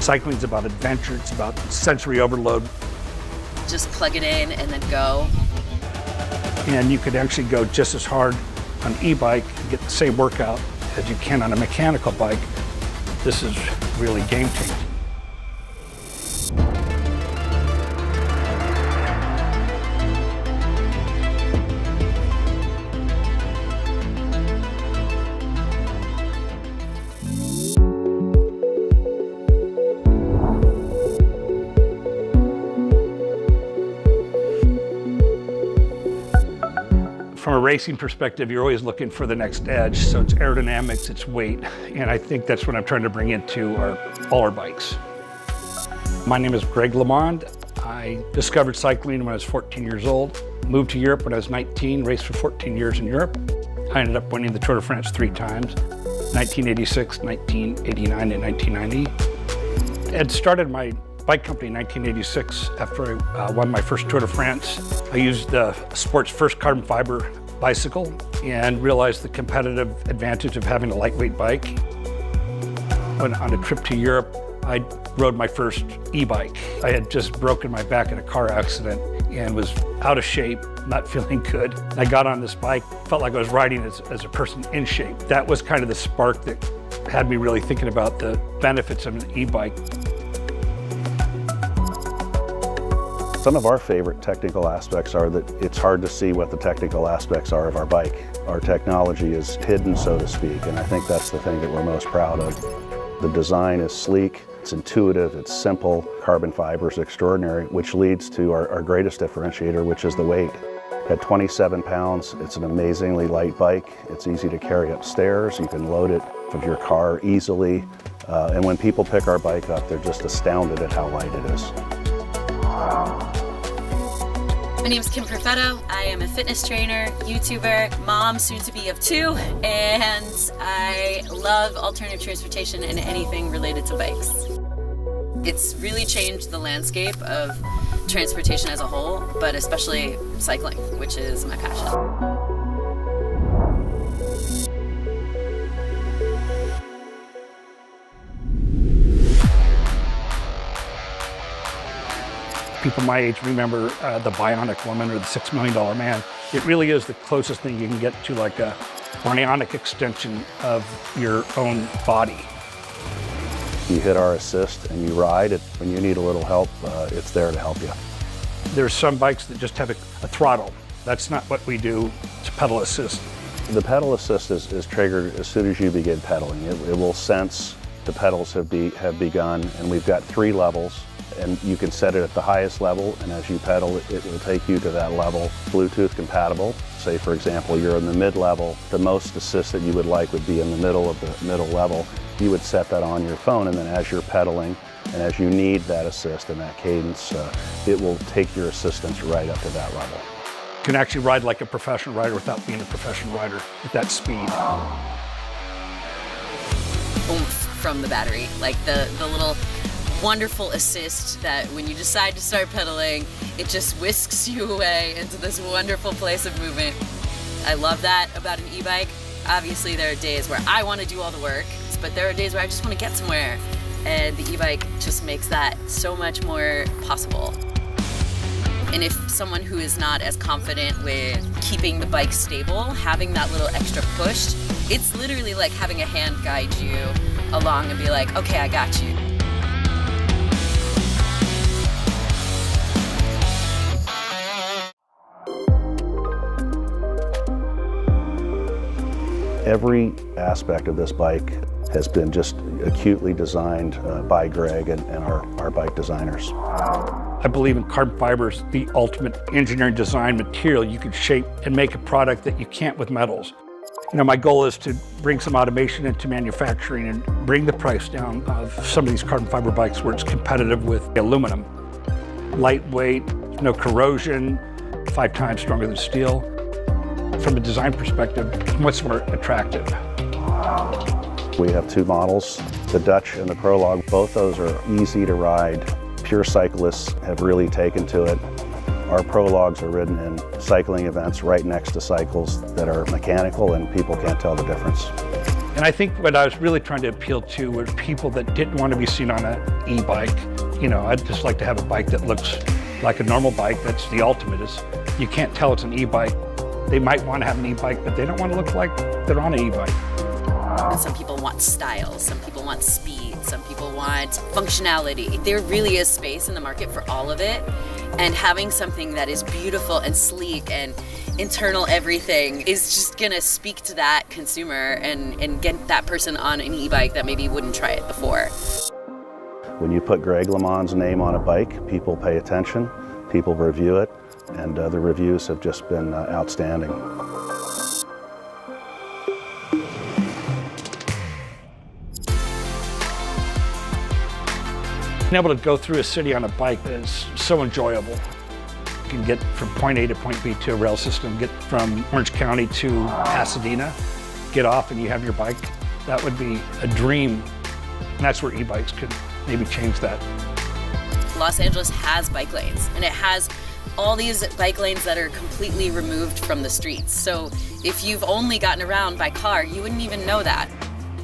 Cycling's about adventure, it's about sensory overload. Just plug it in and then go. And you could actually go just as hard on an e-bike and get the same workout as you can on a mechanical bike. This is really game-changing. From a racing perspective, you're always looking for the next edge. So it's aerodynamics, it's weight. And I think that's what I'm trying to bring into all our bikes. My name is LeMond. I discovered cycling when I was 14 years old, moved to Europe when I was 19, raced for 14 years in Europe. I ended up winning the Tour de France 3 times, 1986, 1989, and 1990. I'd started my bike company in 1986 after I won my first Tour de France. I used the sport's first carbon fiber bicycle and realized the competitive advantage of having a lightweight bike. Went on a trip to Europe, I rode my first e-bike. I had just broken my back in a car accident and was out of shape, not feeling good. I got on this bike, felt like I was riding as a person in shape. That was kind of the spark that had me really thinking about the benefits of an e-bike. Some of our favorite technical aspects are that it's hard to see what the technical aspects are of our bike. Our technology is hidden, so to speak, and I think that's the thing that we're most proud of. The design is sleek, it's intuitive, it's simple, carbon fiber is extraordinary, which leads to our greatest differentiator, which is the weight. At 27 pounds, it's an amazingly light bike. It's easy to carry upstairs. You can load it of your car easily. And when people pick our bike up, they're just astounded at how light it is. My name is Kim Perfetto. I am a fitness trainer, YouTuber, mom, soon to be of 2, and I love alternative transportation and anything related to bikes. It's really changed the landscape of transportation as a whole, but especially cycling, which is my passion. People my age remember the Bionic Woman or the $6 Million Man. It really is the closest thing you can get to like a bionic extension of your own body. You hit our assist and you ride it. When you need a little help, it's there to help you. There's some bikes that just have a throttle. That's not what we do. It's pedal assist. The pedal assist is triggered as soon as you begin pedaling. It will sense the pedals have begun, and we've got 3 levels. And you can set it at the highest level, and as you pedal, it will take you to that level. Bluetooth compatible. Say, for example, you're in the mid-level. The most assist that you would like would be in the middle of the middle level. You would set that on your phone, and then as you're pedaling, and as you need that assist and that cadence, it will take your assistance right up to that level. You can actually ride like a professional rider without being a professional rider at that speed. Oomph from the battery, like the little wonderful assist that when you decide to start pedaling, it just whisks you away into this wonderful place of movement. I love that about an e-bike. Obviously there are days where I want to do all the work, but there are days where I just want to get somewhere, and the e-bike just makes that so much more possible. And if someone who is not as confident with keeping the bike stable, having that little extra push, it's literally like having a hand guide you along and be like, okay, I got you. Every aspect of this bike has been just acutely designed by Greg and our bike designers. I believe in carbon fiber is the ultimate engineering design material. You can shape and make a product that you can't with metals. You know, my goal is to bring some automation into manufacturing and bring the price down of some of these carbon fiber bikes where it's competitive with aluminum. Lightweight, no corrosion, 5 times stronger than steel. From a design perspective, it's much more attractive. We have 2 models, the Dutch and the Prologue. Both those are easy to ride. Pure cyclists have really taken to it. Our Prologues are ridden in cycling events right next to cycles that are mechanical, and people can't tell the difference. And I think what I was really trying to appeal to were people that didn't want to be seen on an e-bike. You know, I'd just like to have a bike that looks like a normal bike. That's the ultimate, is you can't tell it's an e-bike. They might want to have an e-bike, but they don't want to look like they're on an e-bike. And some people want style, some people want speed, some people want functionality. There really is space in the market for all of it. And having something that is beautiful and sleek and internal everything is just gonna speak to that consumer and get that person on an e-bike that maybe wouldn't try it before. When you put Greg LeMond's name on a bike, people pay attention, people review it, and the reviews have just been outstanding. Being able to go through a city on a bike is so enjoyable. You can get from point A to point B to a rail system, get from Orange County to Pasadena, get off and you have your bike. That would be a dream. And that's where e-bikes could maybe change that. Los Angeles has bike lanes, and it has all these bike lanes that are completely removed from the streets. So if you've only gotten around by car, you wouldn't even know that.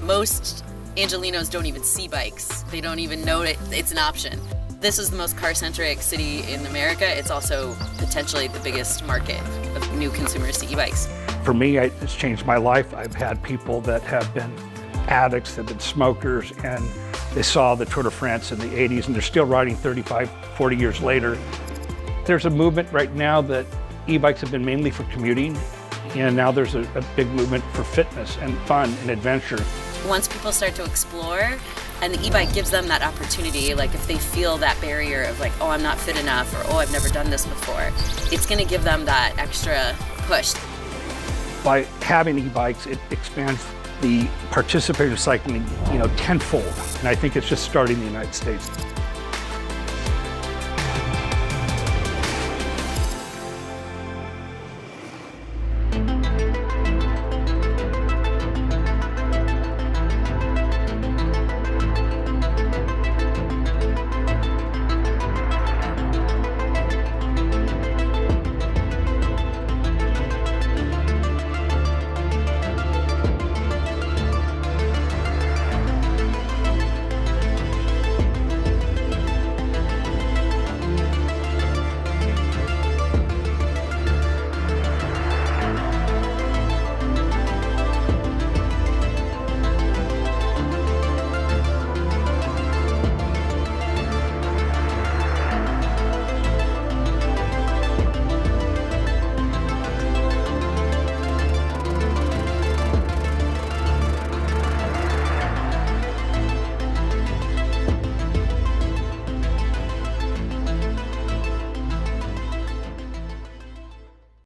Most Angelinos don't even see bikes. They don't even know it's an option. This is the most car-centric city in America. It's also potentially the biggest market of new consumers to e-bikes. For me, it's changed my life. I've had people that have been addicts, that have been smokers, and they saw the Tour de France in the 80s, and they're still riding 35, 40 years later. There's a movement right now that e-bikes have been mainly for commuting, and now there's a big movement for fitness and fun and adventure. Once people start to explore, and the e-bike gives them that opportunity, like if they feel that barrier of like, oh, I'm not fit enough, or oh, I've never done this before, it's gonna give them that extra push. By having e-bikes, it expands the participatory cycling, tenfold. And I think it's just starting in the United States.